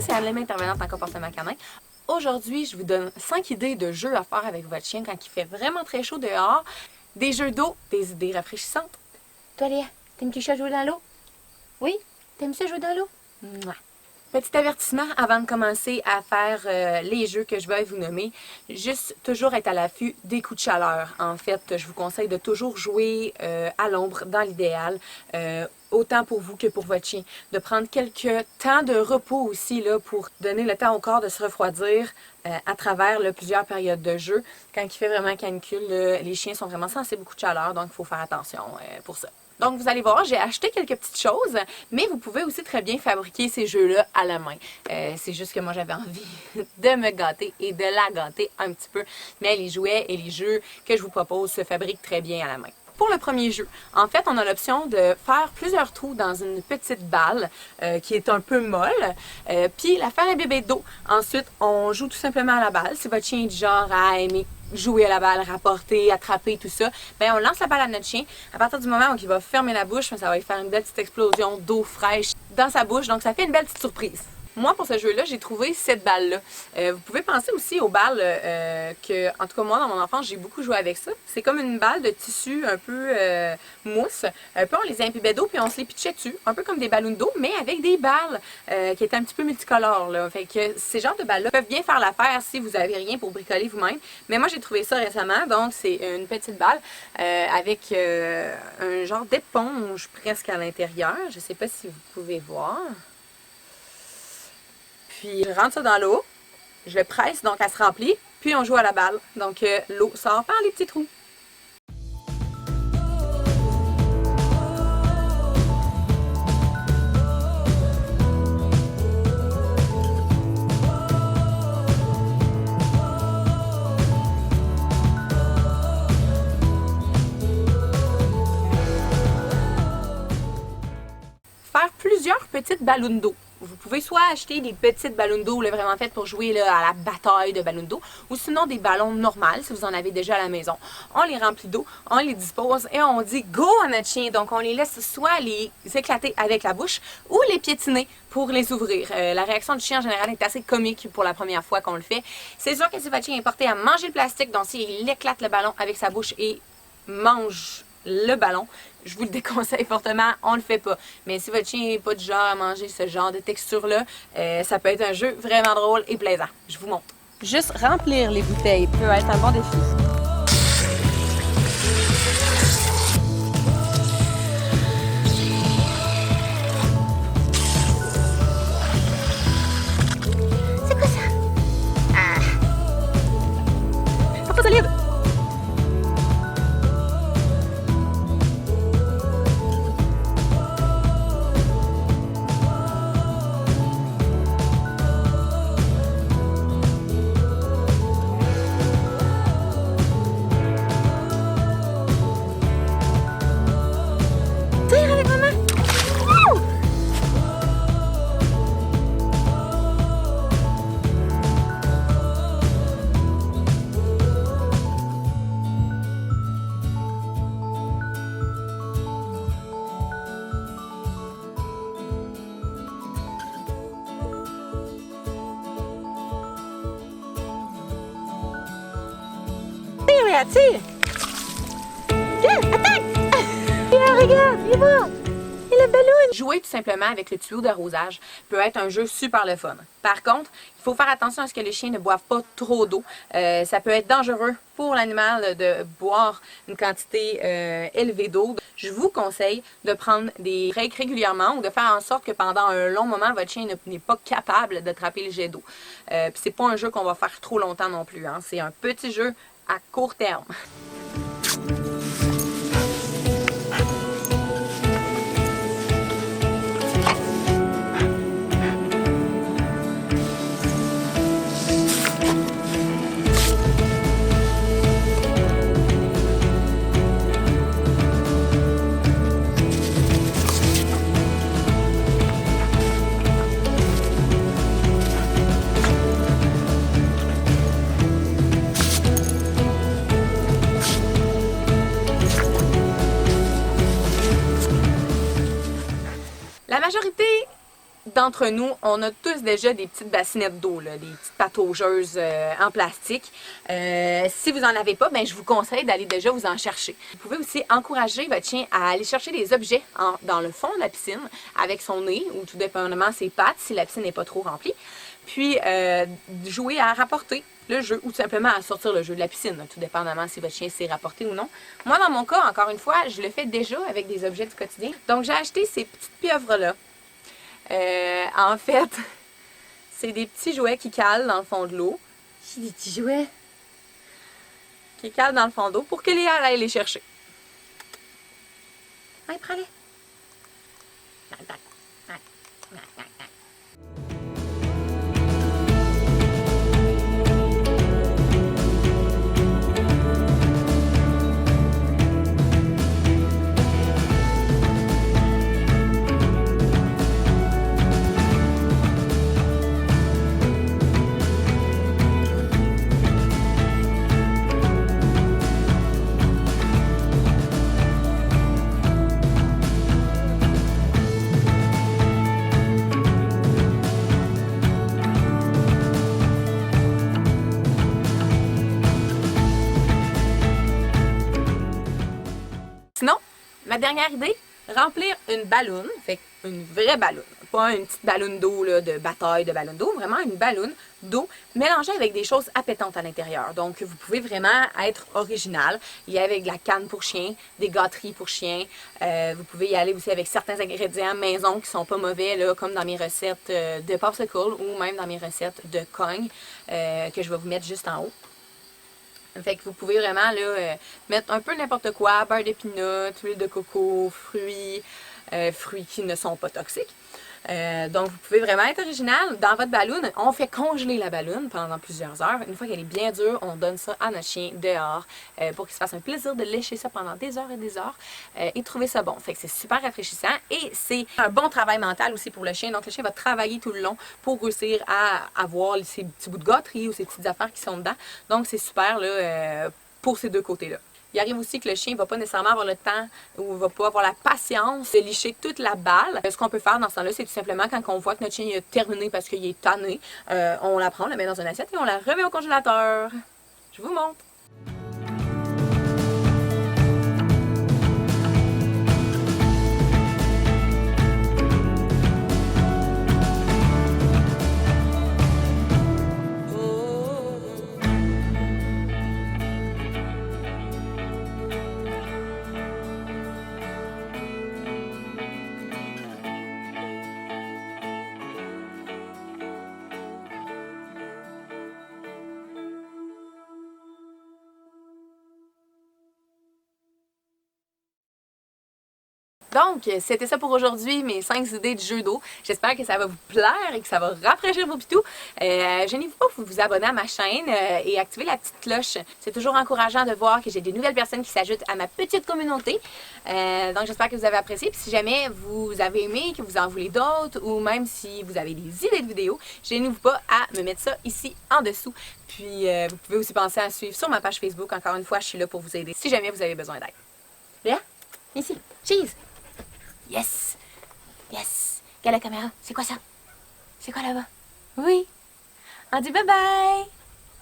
c'est Anne, intervenante en comportement canin. Aujourd'hui, je vous donne 5 idées de jeux à faire avec votre chien quand il fait vraiment très chaud dehors. Des jeux d'eau, des idées rafraîchissantes. Toi, Léa, t'aimes-tu ça jouer dans l'eau? Oui? T'aimes ça jouer dans l'eau? Mouah. Petit avertissement avant de commencer à faire les jeux que je vais vous nommer, juste toujours être à l'affût des coups de chaleur. En fait, je vous conseille de toujours jouer à l'ombre dans l'idéal, autant pour vous que pour votre chien. De prendre quelques temps de repos aussi là, pour donner le temps au corps de se refroidir à travers plusieurs périodes de jeu. Quand il fait vraiment canicule, les chiens sont vraiment sensibles aux coups de chaleur, donc il faut faire attention pour ça. Donc, vous allez voir, j'ai acheté quelques petites choses, mais vous pouvez aussi très bien fabriquer ces jeux-là à la main. C'est juste que moi, j'avais envie de me gâter et de la gâter un petit peu. Mais les jouets et les jeux que je vous propose se fabriquent très bien à la main. Pour le premier jeu, en fait, on a l'option de faire plusieurs trous dans une petite balle qui est un peu molle, puis la faire à bébé d'eau. Ensuite, on joue tout simplement à la balle. Si votre chien est du genre à aimer jouer à la balle, rapporter, attraper, tout ça, bien, on lance la balle à notre chien. À partir du moment où il va fermer la bouche, ça va lui faire une belle petite explosion d'eau fraîche dans sa bouche. Donc, ça fait une belle petite surprise. Moi, pour ce jeu-là, j'ai trouvé cette balle-là. Vous pouvez penser aussi aux balles que, en tout cas, moi, dans mon enfance, j'ai beaucoup joué avec ça. C'est comme une balle de tissu un peu mousse. Puis on les imbibait d'eau, puis on se les pitchait dessus. Un peu comme des ballons d'eau, mais avec des balles qui étaient un petit peu multicolores, là. Fait que ces genres de balles-là peuvent bien faire l'affaire si vous n'avez rien pour bricoler vous-même. Mais moi, j'ai trouvé ça récemment. Donc, c'est une petite balle avec un genre d'éponge presque à l'intérieur. Je ne sais pas si vous pouvez voir. Puis je rentre ça dans l'eau, je le presse, donc elle se remplit, puis on joue à la balle. Donc l'eau sort par les petits trous. Faire plusieurs petites ballons d'eau. Vous pouvez soit acheter des petites ballons d'eau vraiment faites pour jouer là, à la bataille de ballons d'eau, ou sinon des ballons normales si vous en avez déjà à la maison. On les remplit d'eau, on les dispose et on dit go à notre chien. Donc on les laisse soit les éclater avec la bouche ou les piétiner pour les ouvrir. La réaction du chien en général est assez comique pour la première fois qu'on le fait. C'est sûr que si votre chien est porté à manger le plastique, donc s'il éclate le ballon avec sa bouche et mange le ballon, je vous le déconseille fortement, on le fait pas. Mais si votre chien n'est pas du genre à manger ce genre de texture-là, ça peut être un jeu vraiment drôle et plaisant. Je vous montre. Juste remplir les bouteilles peut être un bon défi. C'est quoi ça? Ah! Pourquoi ça libre? Tire! Viens, attaque! Viens, regarde, viens voir! Et le ballon! Jouer tout simplement avec le tuyau d'arrosage peut être un jeu super le fun. Par contre, il faut faire attention à ce que les chiens ne boivent pas trop d'eau. Ça peut être dangereux pour l'animal de boire une quantité élevée d'eau. Je vous conseille de prendre des breaks régulièrement ou de faire en sorte que pendant un long moment, votre chien n'est pas capable d'attraper le jet d'eau. Puis c'est pas un jeu qu'on va faire trop longtemps non plus, hein. C'est un petit jeu à court terme. d'entre nous, on a tous déjà des petites bassinettes d'eau, des petites pataugeuses en plastique. Si vous n'en avez pas, ben, je vous conseille d'aller déjà vous en chercher. Vous pouvez aussi encourager votre chien à aller chercher des objets dans le fond de la piscine avec son nez ou tout dépendamment ses pattes si la piscine n'est pas trop remplie. Puis jouer à rapporter le jeu ou tout simplement à sortir le jeu de la piscine, tout dépendamment si votre chien s'est rapporté ou non. Moi, dans mon cas, encore une fois, je le fais déjà avec des objets du quotidien. Donc, j'ai acheté ces petites pieuvres-là. En fait, c'est des petits jouets qui calent dans le fond de l'eau. J'ai des petits jouets. Qui calent dans le fond d'eau pour que Léa aille les chercher. Allez, prends-les. Sinon, ma dernière idée, remplir une balloune, fait une vraie balloune, pas une petite balloune d'eau de bataille de ballon d'eau, vraiment une balloune d'eau mélangée avec des choses appétantes à l'intérieur. Donc, vous pouvez vraiment être original. Il y a avec de la canne pour chien, des gâteries pour chien. Vous pouvez y aller aussi avec certains ingrédients maison qui sont pas mauvais, là, comme dans mes recettes de popsicle ou même dans mes recettes de cogne que je vais vous mettre juste en haut. Fait que vous pouvez vraiment là, mettre un peu n'importe quoi, beurre de peanut, huile de coco, fruits qui ne sont pas toxiques. Donc vous pouvez vraiment être original. Dans votre balloune, on fait congeler la balloune pendant plusieurs heures. Une fois qu'elle est bien dure, on donne ça à notre chien dehors pour qu'il se fasse un plaisir de lécher ça pendant des heures et des heures et trouver ça bon. Fait que c'est super rafraîchissant et c'est un bon travail mental aussi pour le chien. Donc le chien va travailler tout le long pour réussir à avoir ces petits bouts de gâterie ou ces petites affaires qui sont dedans. Donc c'est super là, pour ces deux côtés-là. Il arrive aussi que le chien ne va pas nécessairement avoir le temps ou ne va pas avoir la patience de licher toute la balle. Ce qu'on peut faire dans ce temps-là, c'est tout simplement quand on voit que notre chien a terminé parce qu'il est tanné, on la prend, on la met dans une assiette et on la remet au congélateur. Je vous montre. Donc, c'était ça pour aujourd'hui, mes 5 idées de jeux d'eau. J'espère que ça va vous plaire et que ça va rafraîchir vos pitous. Gênez-vous pas pour vous abonner à ma chaîne et activer la petite cloche. C'est toujours encourageant de voir que j'ai des nouvelles personnes qui s'ajoutent à ma petite communauté. Donc, j'espère que vous avez apprécié. Puis si jamais vous avez aimé, que vous en voulez d'autres, ou même si vous avez des idées de vidéos, gênez-vous pas à me mettre ça ici en dessous. Puis, vous pouvez aussi penser à suivre sur ma page Facebook. Encore une fois, je suis là pour vous aider si jamais vous avez besoin d'aide. Léa, ici, cheese! Yes! Yes! Regarde la caméra. C'est quoi ça? C'est quoi là-bas? Oui! On dit bye bye!